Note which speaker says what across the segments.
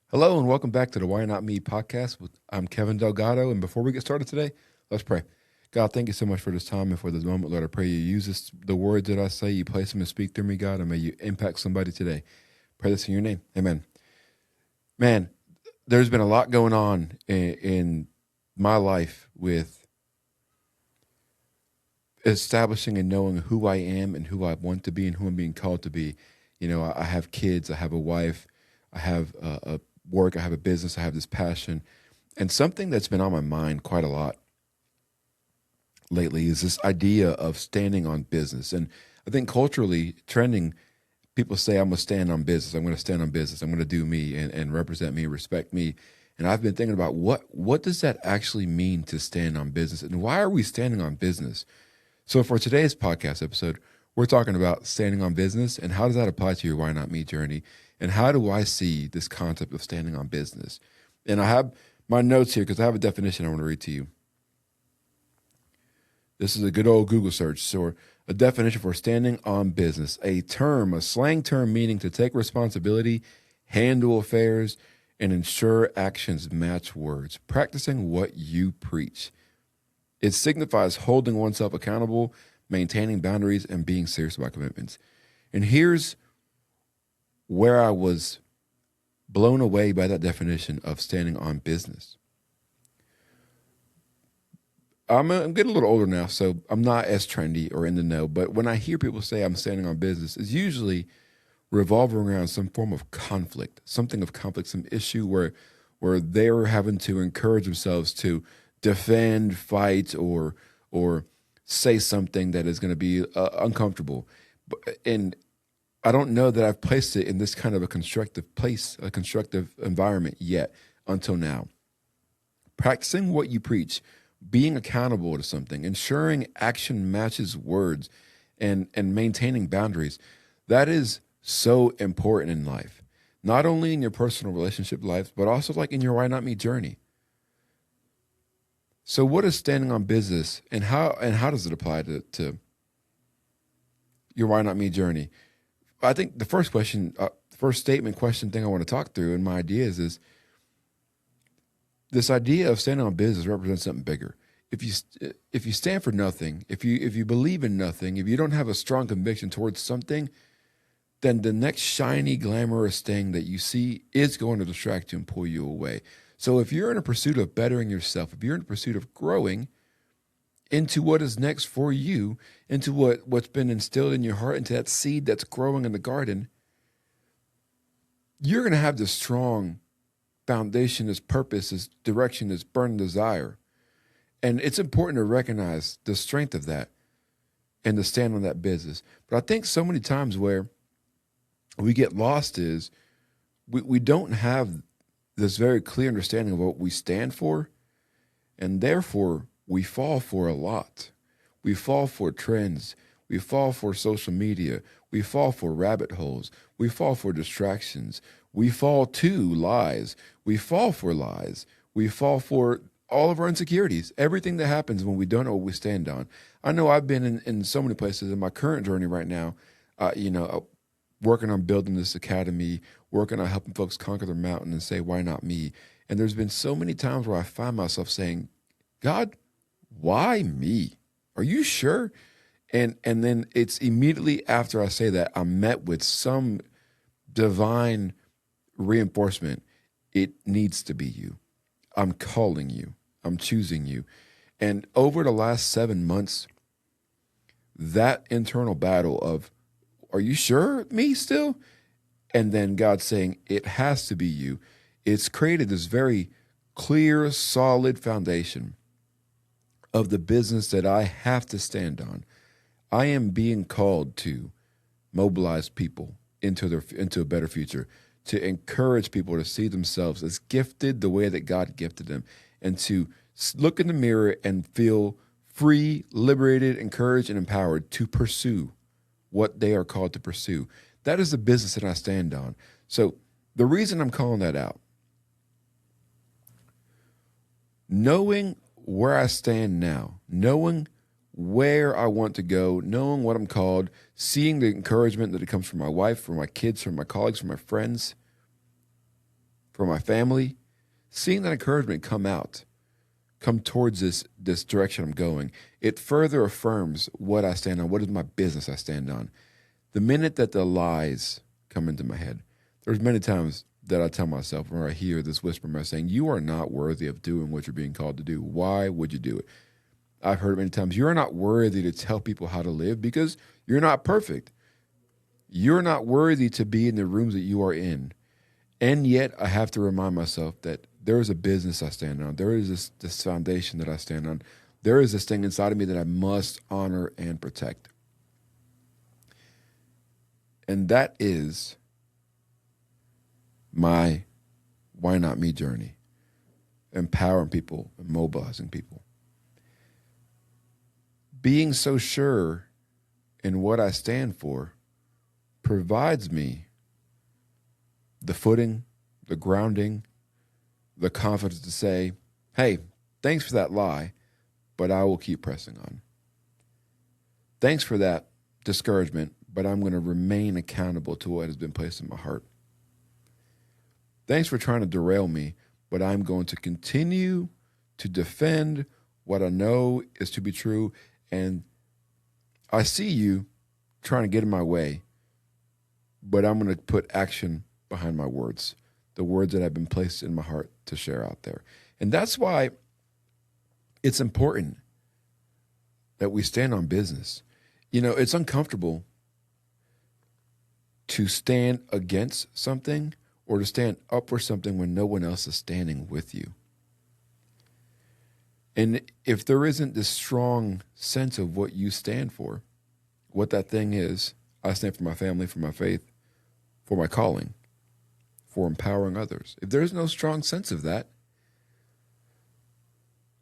Speaker 1: Hello and welcome back to the Why Not Me podcast. I'm Kevin Delgado, and before we get started today, let's pray. God, thank you so much for this time and for this moment. Lord, I pray you use the words that I say, you place them and speak through me, God, and may you impact somebody today. Pray this in your name. Amen. Man, there's been a lot going on in my life with establishing and knowing who I am and who I want to be and who I'm being called to be. You know, I have kids, I have a wife, I have a work, I have a business, I have this passion. And something that's been on my mind quite a lot lately is this idea of standing on business. And I think culturally trending, people say, I'm going to stand on business. I'm going to stand on business. I'm going to do me and represent me, respect me. And I've been thinking about what does that actually mean to stand on business? And why are we standing on business? So for today's podcast episode, we're talking about standing on business and how does that apply to your Why Not Me journey? And how do I see this concept of standing on business? And I have my notes here because I have a definition I want to read to you. This is a good old Google search. So a definition for standing on business, a slang term meaning to take responsibility, handle affairs, and ensure actions match words, practicing what you preach. It signifies holding oneself accountable, maintaining boundaries, and being serious about commitments. And here's where I was blown away by that definition of standing on business. I'm getting a little older now, so I'm not as trendy or in the know. But when I hear people say I'm standing on business, it's usually revolving around some form of conflict, something of conflict, some issue where they're having to encourage themselves to defend, fight, or say something that is going to be uncomfortable. And I don't know that I've placed it in this kind of a constructive place, a constructive environment yet until now. Practicing what you preach, being accountable to something, ensuring action matches words, and maintaining boundaries, that is so important in life. Not only in your personal relationship life, but also like in your Why Not Me journey. So what is standing on business and how does it apply to your Why Not Me journey? I think the first question, first statement question thing I want to talk through and my ideas is this idea of standing on business represents something bigger. If you stand for nothing, if you believe in nothing, if you don't have a strong conviction towards something, then the next shiny, glamorous thing that you see is going to distract you and pull you away. So if you're in a pursuit of bettering yourself, if you're in a pursuit of growing into what is next for you, into what's been instilled in your heart, into that seed that's growing in the garden, you're going to have this strong foundation, this purpose, this direction, this burning desire. And it's important to recognize the strength of that and to stand on that business. But I think so many times where we get lost is we don't have this very clear understanding of what we stand for, and therefore we fall for a lot. We fall for trends. We fall for social media. We fall for rabbit holes. We fall for distractions. We fall to lies. We fall for lies. We fall for all of our insecurities, everything that happens when we don't know what we stand on. I know I've been in so many places in my current journey right now, working on building this academy, working on helping folks conquer their mountain and say, why not me? And there's been so many times where I find myself saying, God, why me? Are you sure? And then it's immediately after I say that, I'm met with some divine reinforcement. It needs to be you. I'm calling you. I'm choosing you. And over the last 7 months, that internal battle of, are you sure me still? And then God saying, it has to be you. It's created this very clear, solid foundation of the business that I have to stand on. I am being called to mobilize people into a better future, to encourage people to see themselves as gifted the way that God gifted them, and to look in the mirror and feel free, liberated, encouraged, and empowered to pursue what they are called to pursue. That is the business that I stand on. So the reason I'm calling that out, knowing where I stand now, knowing where I want to go, knowing what I'm called, seeing the encouragement that it comes from my wife, from my kids, from my colleagues, from my friends, for my family, seeing that encouragement come towards this direction I'm going, it further affirms what I stand on. What is my business I stand on? The minute that the lies come into my head, there's many times that I tell myself, or I hear this whisper in my saying, you are not worthy of doing what you're being called to do. Why would you do it? I've heard it many times. You're not worthy to tell people how to live because you're not perfect. You're not worthy to be in the rooms that you are in. And yet I have to remind myself that there is a business I stand on. There is this foundation that I stand on. There is this thing inside of me that I must honor and protect. And that is my Why Not Me journey. Empowering people and mobilizing people. Being so sure in what I stand for provides me the footing, the grounding, the confidence to say, hey, thanks for that lie, but I will keep pressing on. Thanks for that discouragement, but I'm going to remain accountable to what has been placed in my heart. Thanks for trying to derail me, but I'm going to continue to defend what I know is to be true. And I see you trying to get in my way, but I'm going to put action behind my words, the words that have been placed in my heart to share out there. And that's why it's important that we stand on business. You know, it's uncomfortable to stand against something or to stand up for something when no one else is standing with you. And if there isn't this strong sense of what you stand for, what that thing is, I stand for my family, for my faith, for my calling, for empowering others. If there's no strong sense of that,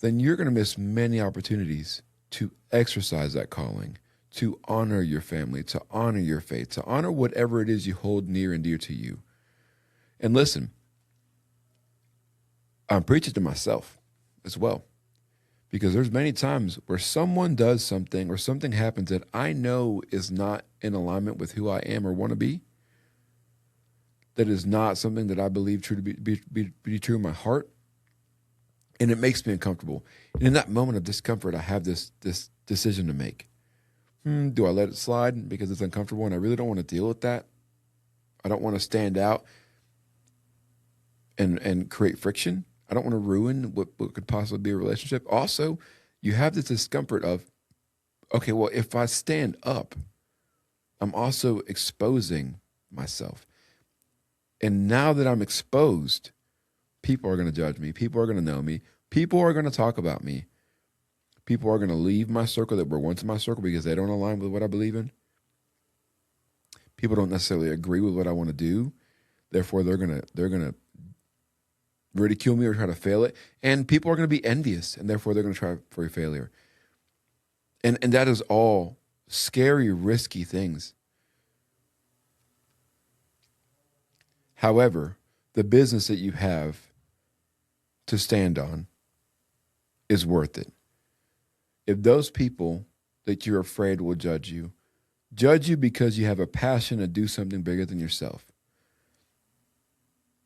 Speaker 1: then you're going to miss many opportunities to exercise that calling, to honor your family, to honor your faith, to honor whatever it is you hold near and dear to you. And listen, I'm preaching to myself as well, because there's many times where someone does something or something happens that I know is not in alignment with who I am or want to be, that is not something that I believe true to be true in my heart, and it makes me uncomfortable. And in that moment of discomfort, I have this decision to make. Do I let it slide because it's uncomfortable and I really don't want to deal with that? I don't want to stand out and create friction. I don't want to ruin what could possibly be a relationship. Also, you have this discomfort of, okay, well, if I stand up, I'm also exposing myself. And now that I'm exposed, people are going to judge me. People are going to know me. People are going to talk about me. People are going to leave my circle that were once in my circle because they don't align with what I believe in. People don't necessarily agree with what I want to do. Therefore, they're going to ridicule me or try to fail it. And people are going to be envious, and therefore they're going to try for a failure. And that is all scary, risky things. However, the business that you have to stand on is worth it. If those people that you're afraid will judge you because you have a passion to do something bigger than yourself,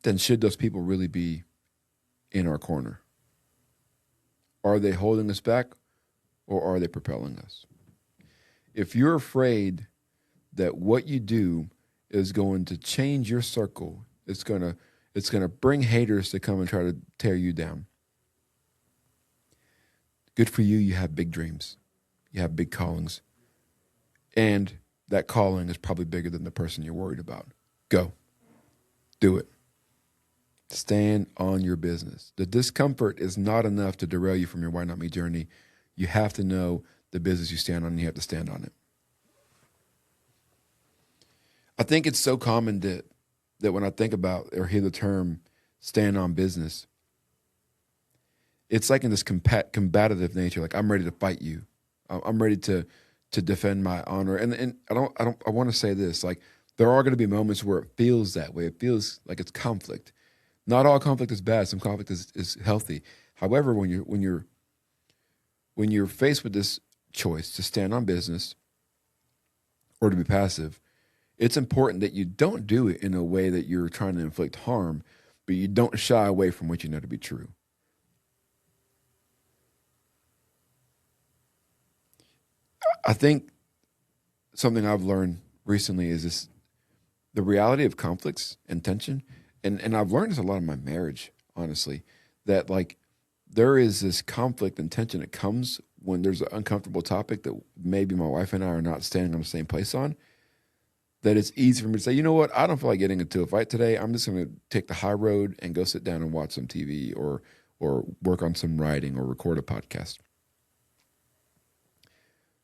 Speaker 1: then should those people really be in our corner? Are they holding us back or are they propelling us? If you're afraid that what you do is going to change your circle, it's going to bring haters to come and try to tear you down. Good for you. You have big dreams. You have big callings. And that calling is probably bigger than the person you're worried about. Go. Do it. Stand on your business. The discomfort is not enough to derail you from your Why Not Me journey. You have to know the business you stand on, and you have to stand on it. I think it's so common that when I think about or hear the term stand on business, it's like in this combative nature, like I'm ready to fight you. I'm ready to defend my honor. And I want to say this, like there are going to be moments where it feels that way. It feels like it's conflict. Not all conflict is bad. Some conflict is healthy. However, when you're faced with this choice to stand on business or to be passive, it's important that you don't do it in a way that you're trying to inflict harm, but you don't shy away from what you know to be true. I think something I've learned recently is this: the reality of conflicts and tension. And I've learned this a lot in my marriage, honestly, that like there is this conflict and tension that comes when there's an uncomfortable topic that maybe my wife and I are not standing on the same place on. That it's easy for me to say, you know what, I don't feel like getting into a fight today. I'm just going to take the high road and go sit down and watch some TV or work on some writing or record a podcast.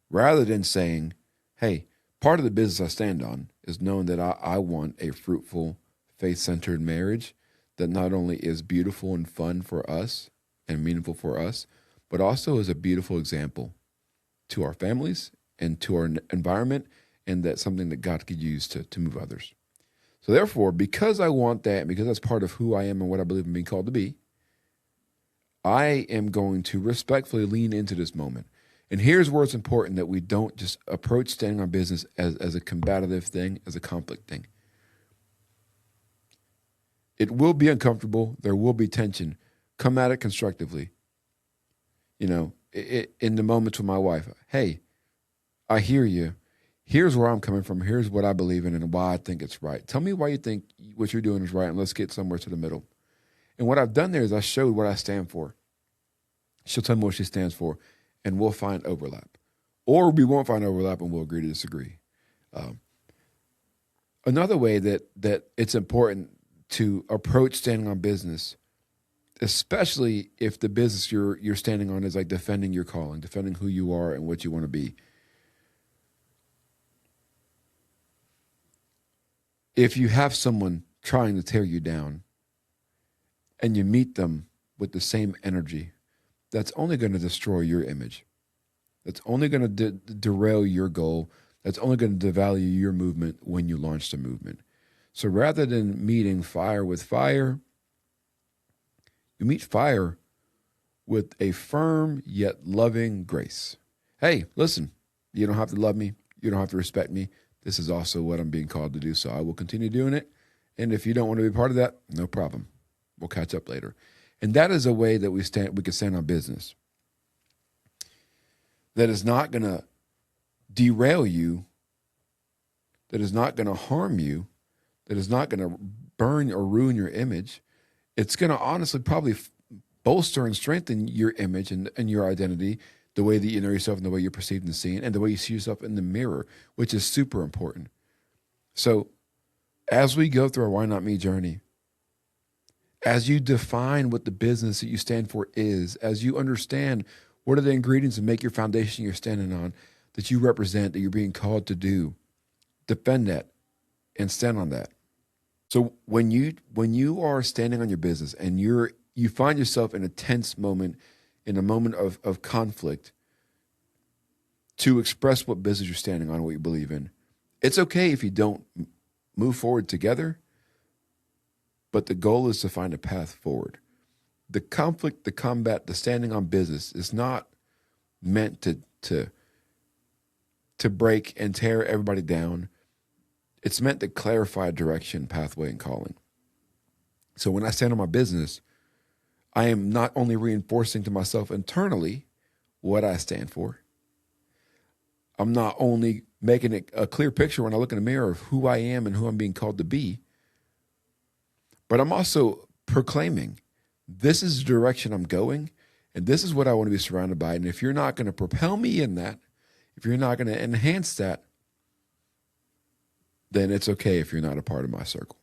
Speaker 1: Rather than saying, hey, part of the business I stand on is knowing that I want a fruitful, faith-centered marriage that not only is beautiful and fun for us and meaningful for us, but also is a beautiful example to our families and to our environment, and that's something that God could use to move others. So therefore, because I want that, because that's part of who I am and what I believe I'm being called to be, I am going to respectfully lean into this moment. And here's where it's important that we don't just approach standing on business as a combative thing, as a conflict thing. It will be uncomfortable. There will be tension. Come at it constructively. You know, in the moments with my wife, hey, I hear you. Here's where I'm coming from. Here's what I believe in and why I think it's right. Tell me why you think what you're doing is right, and let's get somewhere to the middle. And what I've done there is I showed what I stand for. She'll tell me what she stands for, and we'll find overlap. Or we won't find overlap and we'll agree to disagree. Another way that it's important to approach standing on business, especially if the business you're standing on is like defending your calling, defending who you are and what you want to be. If you have someone trying to tear you down and you meet them with the same energy, that's only going to destroy your image. That's only going to derail your goal. That's only going to devalue your movement when you launch the movement. So rather than meeting fire with fire, you meet fire with a firm yet loving grace. Hey, listen, you don't have to love me. You don't have to respect me. This is also what I'm being called to do, so I will continue doing it. And if you don't want to be part of that, no problem. We'll catch up later. And that is a way that we can stand on business that is not going to derail you, that is not going to harm you, that is not going to burn or ruin your image. It's going to honestly probably bolster and strengthen your image and your identity, the way that you know yourself and the way you're perceived and seen, and the way you see yourself in the mirror, which is super important. So as we go through our Why Not Me journey, as you define what the business that you stand for is, as you understand what are the ingredients that make your foundation you're standing on, that you represent, that you're being called to do, defend that and stand on that. So when you are standing on your business and you find yourself in a tense moment, in a moment of conflict, to express what business you're standing on, what you believe in, it's okay if you don't move forward together, but the goal is to find a path forward. The conflict, the combat, the standing on business is not meant to break and tear everybody down. It's meant to clarify direction, pathway, and calling. So when I stand on my business, I am not only reinforcing to myself internally what I stand for. I'm not only making it a clear picture when I look in the mirror of who I am and who I'm being called to be, but I'm also proclaiming, this is the direction I'm going, and this is what I want to be surrounded by. And if you're not going to propel me in that, if you're not going to enhance that, then it's okay if you're not a part of my circle.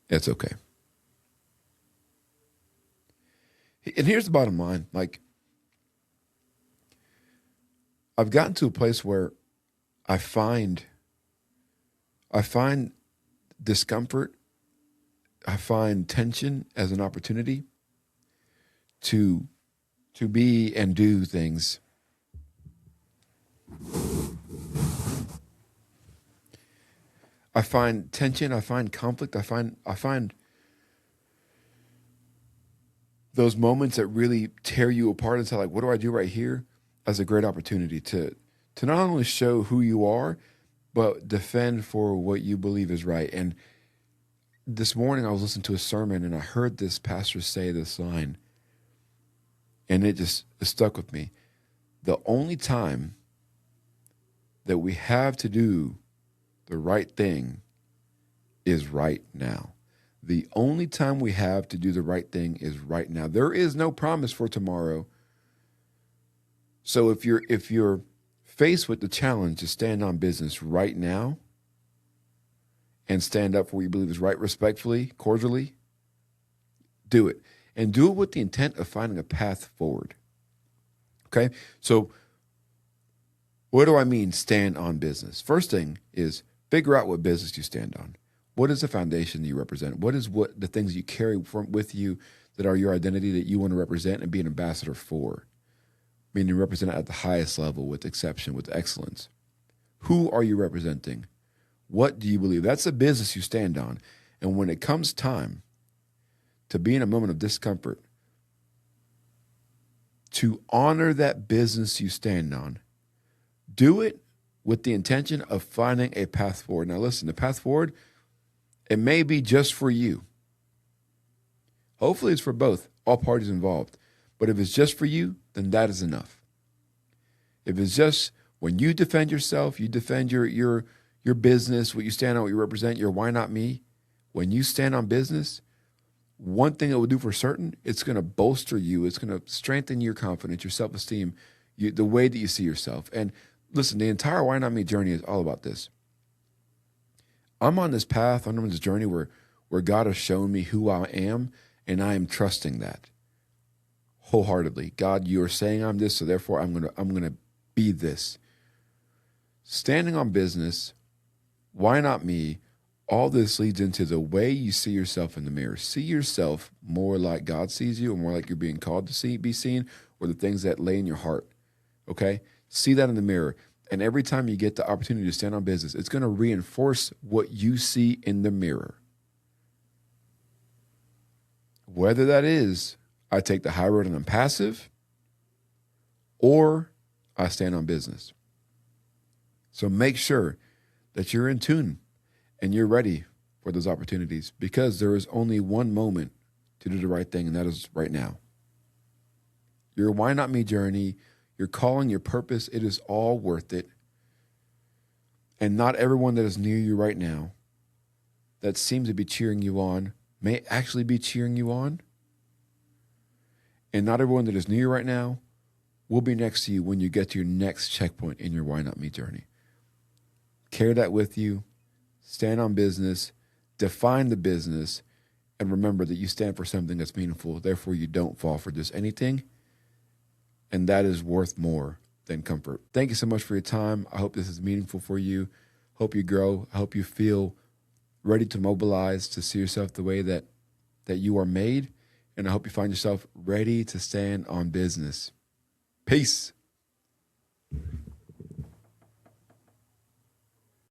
Speaker 1: It's okay. And here's the bottom line. Like, I've gotten to a place where I find discomfort, I find tension as an opportunity to be and do things I find tension, I find conflict, I find those moments that really tear you apart and say, like, what do I do right here? As a great opportunity to not only show who you are, but defend for what you believe is right. And this morning I was listening to a sermon and I heard this pastor say this line, and it stuck with me. The only time that we have to do the right thing is right now. The only time we have to do the right thing is right now. There is no promise for tomorrow. So if you're faced with the challenge to stand on business right now and stand up for what you believe is right, respectfully, cordially, do it. And do it with the intent of finding a path forward. Okay? So what do I mean stand on business? First thing is figure out what business you stand on. What is the foundation that you represent? What the things you carry with you that are your identity that you want to represent and be an ambassador for? Meaning represent it at the highest level with exception, with excellence. Who are you representing? What do you believe? That's the business you stand on. And when it comes time to be in a moment of discomfort, to honor that business you stand on, do it with the intention of finding a path forward. Now listen, the path forward, it may be just for you. Hopefully it's for both, all parties involved. But if it's just for you, then that is enough. If it's just when you defend yourself, you defend your business, what you stand on, what you represent, your why not me, when you stand on business, one thing it will do for certain, it's going to bolster you. It's going to strengthen your confidence, your self-esteem, the way that you see yourself. And listen, the entire Why Not Me journey is all about this. I'm on this path, I'm on this journey where God has shown me who I am, and I am trusting that wholeheartedly. God, you are saying I'm this, so therefore I'm gonna be this. Standing on business, why not me? All this leads into the way you see yourself in the mirror. See yourself more like God sees you, or more like you're being called to be seen, or the things that lay in your heart. Okay? See that in the mirror. And every time you get the opportunity to stand on business, it's going to reinforce what you see in the mirror. Whether that is, I take the high road and I'm passive, or I stand on business. So make sure that you're in tune and you're ready for those opportunities, because there is only one moment to do the right thing, and that is right now. Your Why Not Me journey, your calling, your purpose, it is all worth it. And not everyone that is near you right now that seems to be cheering you on may actually be cheering you on. And not everyone that is near you right now will be next to you when you get to your next checkpoint in your Why Not Me journey. Carry that with you. Stand on business. Define the business. And remember that you stand for something that's meaningful. Therefore, you don't fall for just anything. And that is worth more than comfort. Thank you so much for your time. I hope this is meaningful for you. Hope you grow. I hope you feel ready to mobilize, to see yourself the way that you are made. And I hope you find yourself ready to stand on business. Peace.